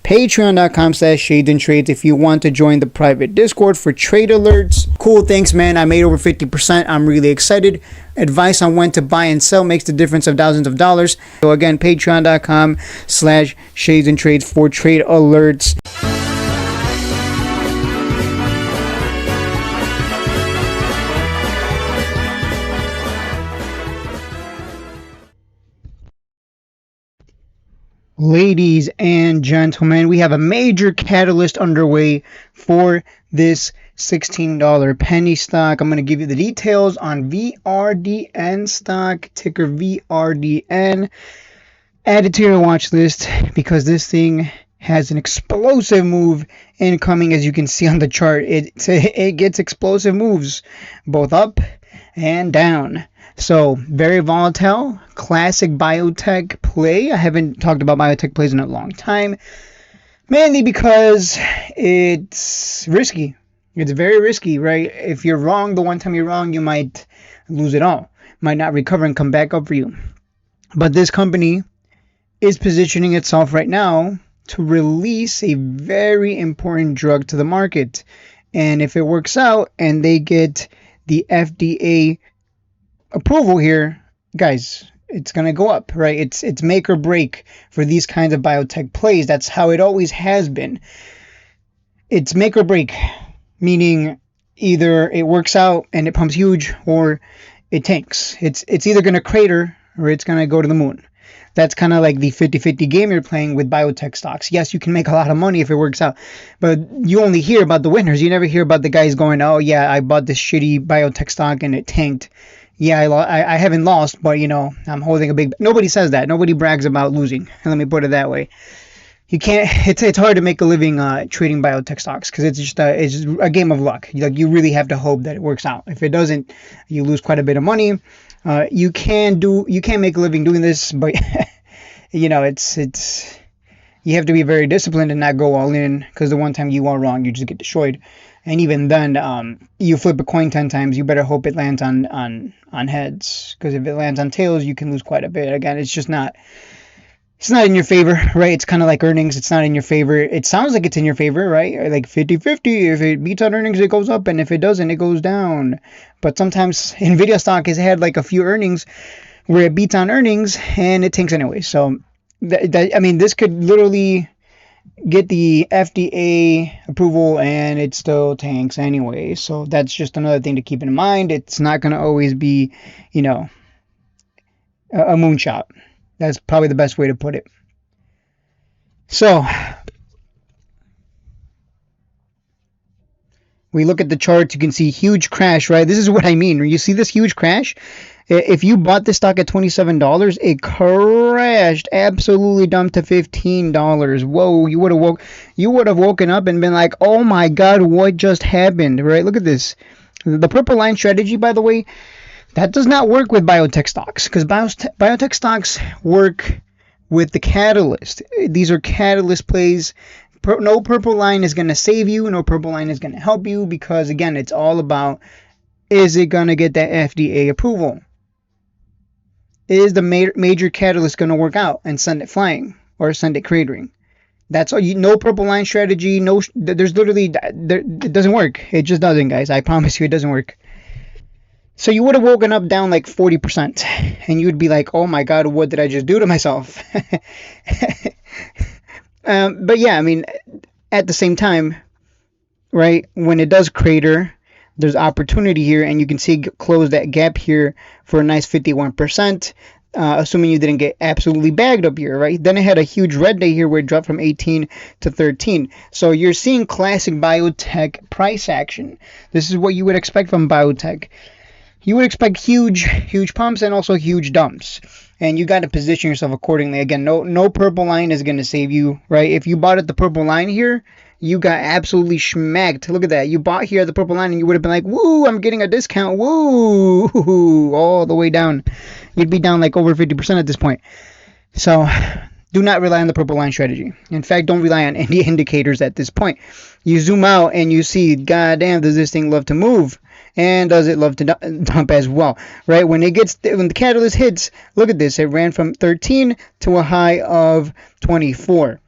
Patreon.com/shadesandtrades if you want to join the private Discord for trade alerts. Cool, thanks, man. I made over 50%. I'm really excited. Advice on when to buy and sell makes the difference of thousands of dollars. So again, Patreon.com/shadesandtrades for trade alerts. Ladies and gentlemen, we have a major catalyst underway for this $16 penny stock. I'm going to give you the details on VRDN stock, ticker VRDN. Add it to your watch list because this thing has an explosive move incoming. As you can see on the chart, it gets explosive moves both up and down. So, very volatile, classic biotech play. I haven't talked about biotech plays in a long time, mainly because it's risky. It's very risky, right? If you're wrong, the one time you're wrong, you might lose it all. Might not recover and come back up for you. But this company is positioning itself right now to release a very important drug to the market. And if it works out and they get the FDA approval here, guys, it's gonna go up, right? It's make or break for these kinds of biotech plays. That's how it always has been. It's make or break, meaning either it works out and it pumps huge or it tanks. It's either gonna crater or it's gonna go to the moon. That's kind of like the 50-50 game you're playing with biotech stocks. Yes, you can make a lot of money if it works out, but you only hear about the winners. You never hear about the guys going, oh yeah, I bought this shitty biotech stock and it tanked. Yeah, I haven't lost, but, I'm holding a big... Nobody says that. Nobody brags about losing. Let me put it that way. You can't... It's hard to make a living trading biotech stocks because it's just a game of luck. You really have to hope that it works out. If it doesn't, you lose quite a bit of money. You can't make a living doing this, but, it's... You have to be very disciplined and not go all in because the one time you are wrong, you just get destroyed. And even then, you flip a coin 10 times, you better hope it lands on heads. Because if it lands on tails, you can lose quite a bit. Again, it's not in your favor, right? It's kind of like earnings. It's not in your favor. It sounds like it's in your favor, right? Like 50-50. If it beats on earnings, it goes up. And if it doesn't, it goes down. But sometimes NVIDIA stock has had like a few earnings where it beats on earnings and it tanks anyway. So, this could literally get the FDA approval and it still tanks anyway. So that's just another thing to keep in mind. It's not going to always be, a moonshot. That's probably the best way to put it. So we look at the charts, you can see huge crash, right? This is what I mean. When you see this huge crash, if you bought this stock at $27, it crashed, absolutely dumped to $15. Whoa, you would have woken up and been like, "Oh my God, what just happened?" Right? Look at this. The purple line strategy, by the way, that does not work with biotech stocks because biotech stocks work with the catalyst. These are catalyst plays. No purple line is going to save you. No purple line is going to help you because, again, it's all about, is it going to get that FDA approval? Is the major catalyst going to work out and send it flying or send it cratering? That's all. No purple line strategy. No, there's literally, it doesn't work. It just doesn't, guys. I promise you it doesn't work. So you would have woken up down like 40% and you would be like, oh my God, what did I just do to myself? But yeah, at the same time, right, when it does crater, there's opportunity here, and you can see close that gap here for a nice 51%, assuming you didn't get absolutely bagged up here, right? Then it had a huge red day here where it dropped from 18 to 13. So you're seeing classic biotech price action. This is what you would expect from biotech. You would expect huge pumps and also huge dumps. And you got to position yourself accordingly. Again, no purple line is going to save you, right? If you bought at the purple line here, you got absolutely schmacked. Look at that. You bought here at the purple line and you would have been like, woo, I'm getting a discount. Woo, all the way down. You'd be down like over 50% at this point. So do not rely on the purple line strategy. In fact, don't rely on any indicators at this point. You zoom out and you see, goddamn, does this thing love to move? And does it love to dump as well, right? When the catalyst hits, look at this. It ran from 13 to a high of 24.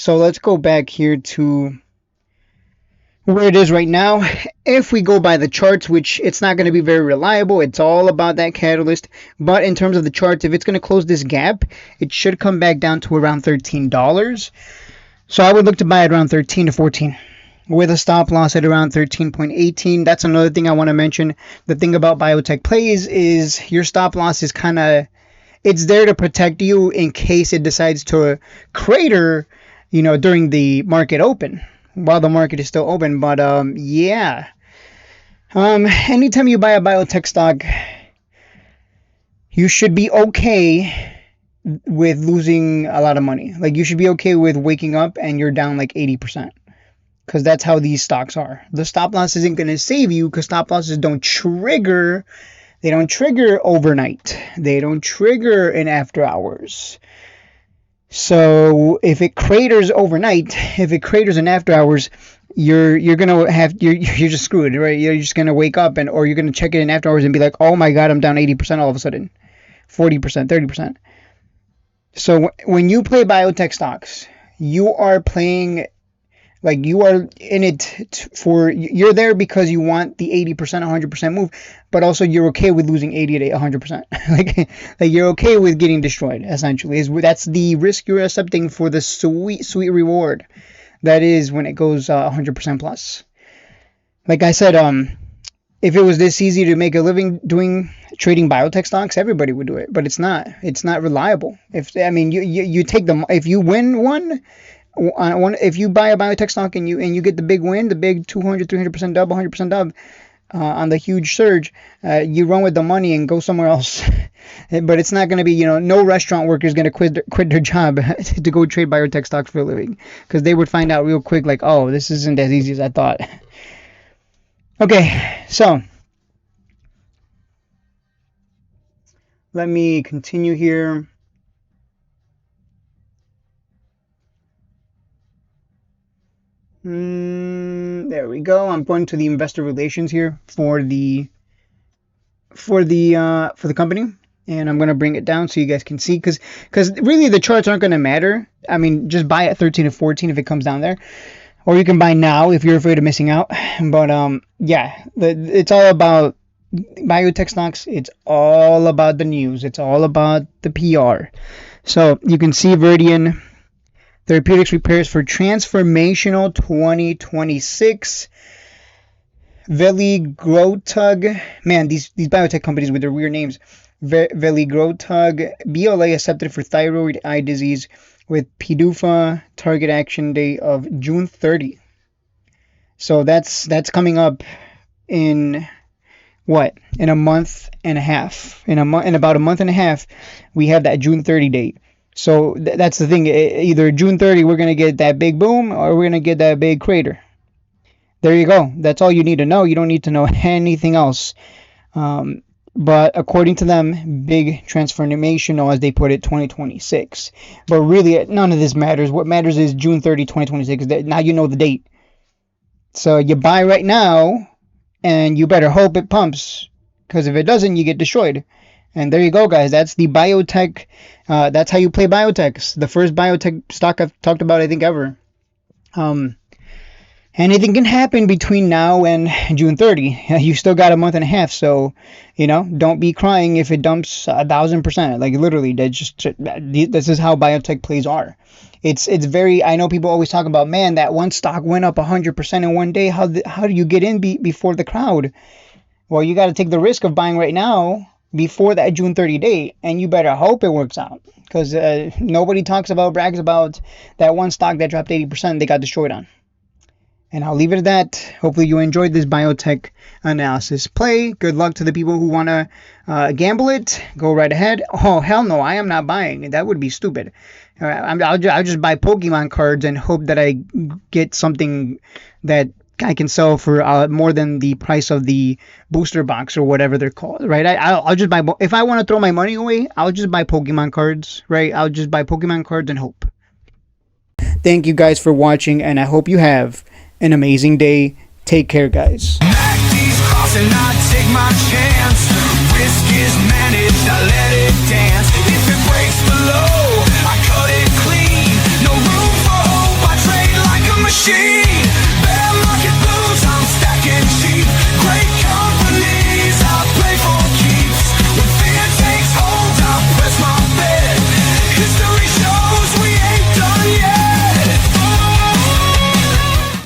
So let's go back here to where it is right now. If we go by the charts, which it's not going to be very reliable, it's all about that catalyst. But in terms of the charts, if it's going to close this gap, it should come back down to around $13. So I would look to buy it around 13 to 14 with a stop loss at around 13.18. That's another thing I want to mention. The thing about biotech plays is your stop loss is kind of, it's there to protect you in case it decides to crater, during the market open, while the market is still open. But yeah, anytime you buy a biotech stock, you should be okay with losing a lot of money. Like, you should be okay with waking up and you're down like 80%, because that's how these stocks are. The stop loss isn't going to save you, because stop losses don't trigger. They don't trigger overnight. They don't trigger in after hours. So if it craters overnight, if it craters in after hours, you're just screwed, right? You're just gonna wake up or you're gonna check it in after hours and be like, oh my god, I'm down 80% all of a sudden, 40%, 30%. So when you play biotech stocks, you are playing, like, you are in it you're there because you want the 80%, 100% move, but also you're okay with losing 80 to 100%. like you're okay with getting destroyed, essentially. That's the risk you're accepting for the sweet reward that is when it goes 100% plus. Like I said, if it was this easy to make a living trading biotech stocks, everybody would do it, but it's not reliable. You take them, if you win one, if you buy a biotech stock and you get the big win, the big 200-300% dub, 100% dub on the huge surge, you run with the money and go somewhere else. But it's not going to be, no restaurant worker is going to quit their job to go trade biotech stocks for a living, because they would find out real quick, like, oh, this isn't as easy as I thought. Okay, so let me continue here. There we go. I'm going to the investor relations here for the company, and I'm going to bring it down so you guys can see, because really the charts aren't going to matter. I mean, just buy at 13 to 14 if it comes down there, or you can buy now if you're afraid of missing out. But yeah, it's all about biotech stocks. It's all about the news. It's all about the PR. So you can see VRDN Therapeutics prepares for transformational 2026. Veligrotug, man, these biotech companies with their weird names. Veligrotug, BLA accepted for thyroid eye disease with PDUFA target action date of June 30. So that's coming up in what? In a month and a half. In about a month and a half, we have that June 30 date. So that's the thing. Either June 30, we're going to get that big boom, or we're going to get that big crater. There you go. That's all you need to know. You don't need to know anything else. But according to them, big transformational, as they put it, 2026. But really, none of this matters. What matters is June 30, 2026. Now you know the date. So you buy right now, and you better hope it pumps, because if it doesn't, you get destroyed. And there you go, guys. That's the biotech. That's how you play biotechs. The first biotech stock I've talked about, I think, ever. Anything can happen between now and June 30. You still got a month and a half, so don't be crying if it dumps 1,000%. Like, literally, this is how biotech plays are. It's very. I know people always talk about, man, that one stock went up 100% in one day. How do you get in before the crowd? Well, you got to take the risk of buying right now before that June 30 date, and you better hope it works out, because nobody brags about that one stock that dropped 80% they got destroyed on. And I'll leave it at that. Hopefully you enjoyed this biotech analysis play. Good luck to the people who want to gamble it. Go right ahead. Oh, hell no, I am not buying. That would be stupid. I'll just buy Pokemon cards and hope that I get something that I can sell for more than the price of the booster box or whatever they're called, right? I'll just buy, if I want to throw my money away, I'll just buy Pokemon cards, right? I'll just buy Pokemon cards and hope. Thank you guys for watching, and I hope you have an amazing day. Take care, guys. Risk is managed, I let it dance. If it breaks below, I cut it clean. No room for hope. machine.